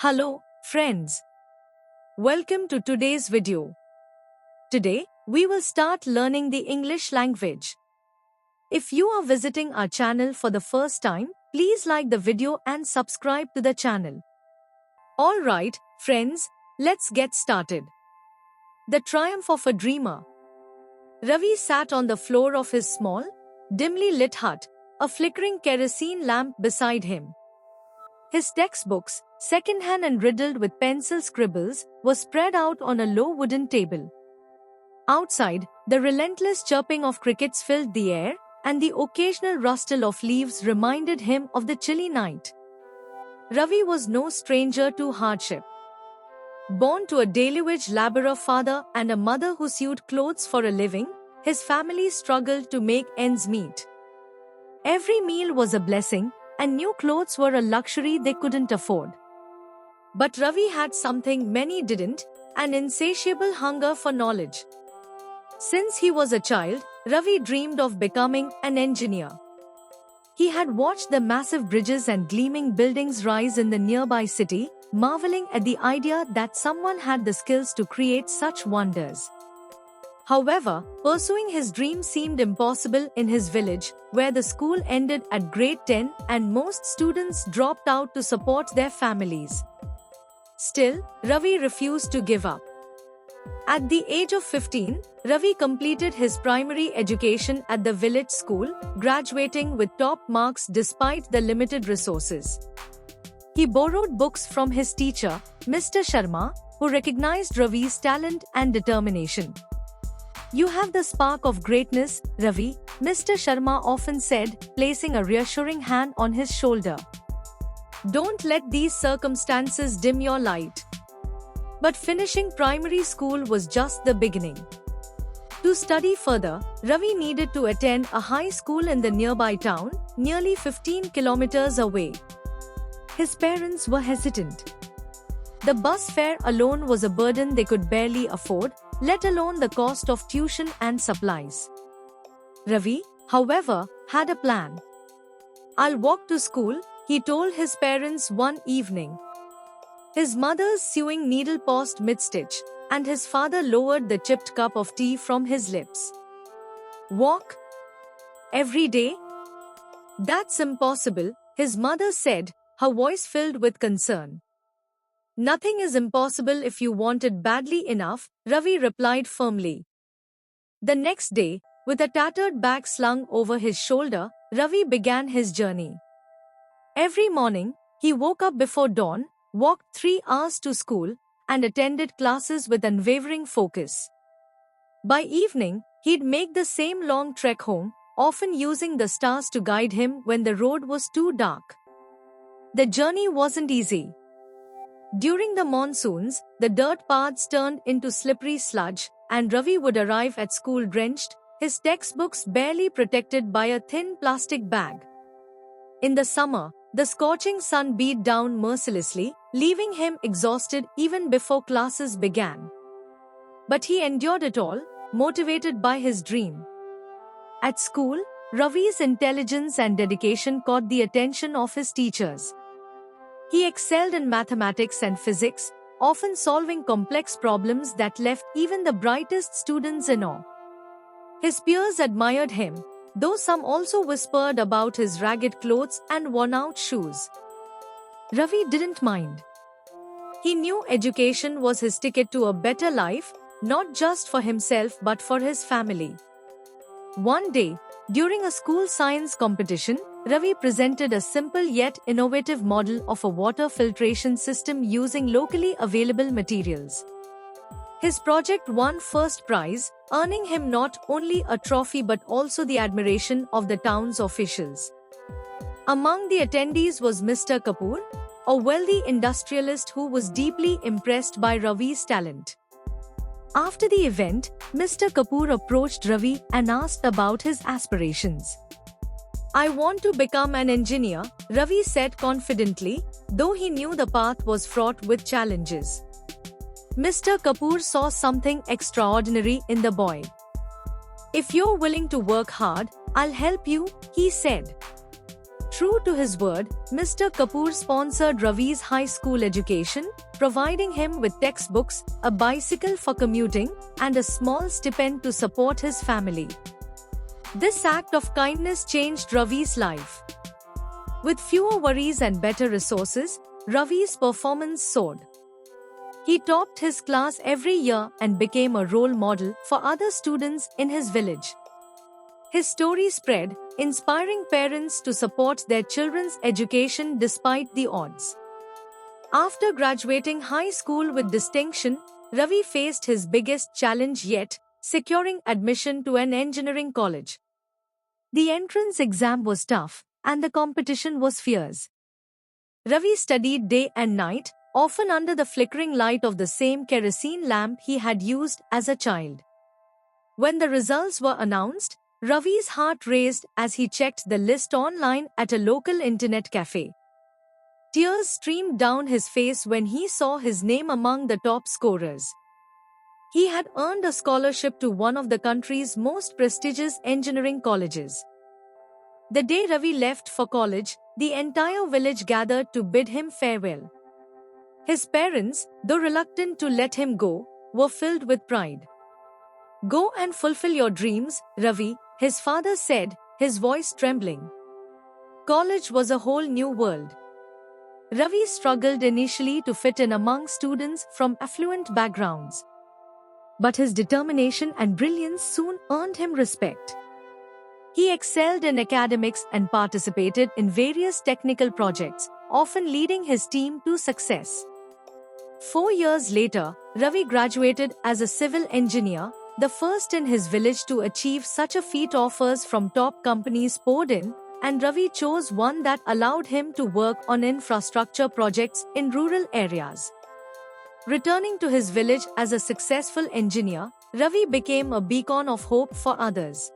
Hello, friends. Welcome to today's video. Today, we will start learning the English language. If you are visiting our channel for the first time, please like the video and subscribe to the channel. Alright, friends, let's get started. The Triumph of a Dreamer. Ravi sat on the floor of his small, dimly lit hut, a flickering kerosene lamp beside him. His textbooks, second-hand and riddled with pencil scribbles, were spread out on a low wooden table. Outside, the relentless chirping of crickets filled the air, and the occasional rustle of leaves reminded him of the chilly night. Ravi was no stranger to hardship. Born to a daily-wage laborer father and a mother who sewed clothes for a living, his family struggled to make ends meet. Every meal was a blessing, and new clothes were a luxury they couldn't afford. But Ravi had something many didn't, an insatiable hunger for knowledge. Since he was a child, Ravi dreamed of becoming an engineer. He had watched the massive bridges and gleaming buildings rise in the nearby city, marveling at the idea that someone had the skills to create such wonders. However, pursuing his dream seemed impossible in his village, where the school ended at grade 10 and most students dropped out to support their families. Still, Ravi refused to give up. At the age of 15, Ravi completed his primary education at the village school, graduating with top marks despite the limited resources. He borrowed books from his teacher, Mr. Sharma, who recognized Ravi's talent and determination. "You have the spark of greatness, Ravi," Mr. Sharma often said, placing a reassuring hand on his shoulder. "Don't let these circumstances dim your light." But finishing primary school was just the beginning. To study further, Ravi needed to attend a high school in the nearby town, nearly 15 kilometers away. His parents were hesitant. The bus fare alone was a burden they could barely afford, let alone the cost of tuition and supplies. Ravi, however, had a plan. "I'll walk to school," he told his parents one evening. His mother's sewing needle paused mid-stitch, and his father lowered the chipped cup of tea from his lips. "Walk? Every day? That's impossible," his mother said, her voice filled with concern. "Nothing is impossible if you want it badly enough," Ravi replied firmly. The next day, with a tattered bag slung over his shoulder, Ravi began his journey. Every morning, he woke up before dawn, walked 3 hours to school, and attended classes with unwavering focus. By evening, he'd make the same long trek home, often using the stars to guide him when the road was too dark. The journey wasn't easy. During the monsoons, the dirt paths turned into slippery sludge, and Ravi would arrive at school drenched, his textbooks barely protected by a thin plastic bag. In the summer, the scorching sun beat down mercilessly, leaving him exhausted even before classes began. But he endured it all, motivated by his dream. At school, Ravi's intelligence and dedication caught the attention of his teachers. He excelled in mathematics and physics, often solving complex problems that left even the brightest students in awe. His peers admired him, though some also whispered about his ragged clothes and worn-out shoes. Ravi didn't mind. He knew education was his ticket to a better life, not just for himself but for his family. One day, during a school science competition, Ravi presented a simple yet innovative model of a water filtration system using locally available materials. His project won first prize, earning him not only a trophy but also the admiration of the town's officials. Among the attendees was Mr. Kapoor, a wealthy industrialist who was deeply impressed by Ravi's talent. After the event, Mr. Kapoor approached Ravi and asked about his aspirations. "I want to become an engineer," Ravi said confidently, though he knew the path was fraught with challenges. Mr. Kapoor saw something extraordinary in the boy. "If you're willing to work hard, I'll help you," he said. True to his word, Mr. Kapoor sponsored Ravi's high school education, providing him with textbooks, a bicycle for commuting, and a small stipend to support his family. This act of kindness changed Ravi's life. With fewer worries and better resources, Ravi's performance soared. He topped his class every year and became a role model for other students in his village. His story spread, inspiring parents to support their children's education despite the odds. After graduating high school with distinction, Ravi faced his biggest challenge yet, securing admission to an engineering college. The entrance exam was tough, and the competition was fierce. Ravi studied day and night, often under the flickering light of the same kerosene lamp he had used as a child. When the results were announced, Ravi's heart raced as he checked the list online at a local internet cafe. Tears streamed down his face when he saw his name among the top scorers. He had earned a scholarship to one of the country's most prestigious engineering colleges. The day Ravi left for college, the entire village gathered to bid him farewell. His parents, though reluctant to let him go, were filled with pride. "Go and fulfill your dreams, Ravi," his father said, his voice trembling. College was a whole new world. Ravi struggled initially to fit in among students from affluent backgrounds. But his determination and brilliance soon earned him respect. He excelled in academics and participated in various technical projects, often leading his team to success. 4 years later, Ravi graduated as a civil engineer, the first in his village to achieve such a feat. Offers from top companies poured in, and Ravi chose one that allowed him to work on infrastructure projects in rural areas. Returning to his village as a successful engineer, Ravi became a beacon of hope for others.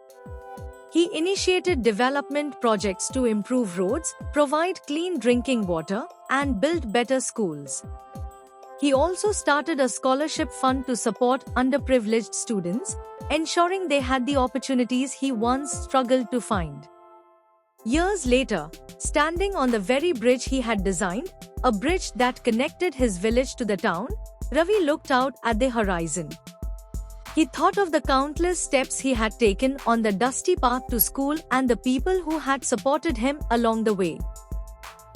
He initiated development projects to improve roads, provide clean drinking water, and build better schools. He also started a scholarship fund to support underprivileged students, ensuring they had the opportunities he once struggled to find. Years later, standing on the very bridge he had designed, a bridge that connected his village to the town, Ravi looked out at the horizon. He thought of the countless steps he had taken on the dusty path to school and the people who had supported him along the way.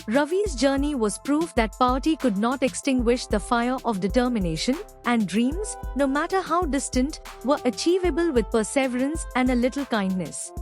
Ravi's journey was proof that poverty could not extinguish the fire of determination, and dreams, no matter how distant, were achievable with perseverance and a little kindness.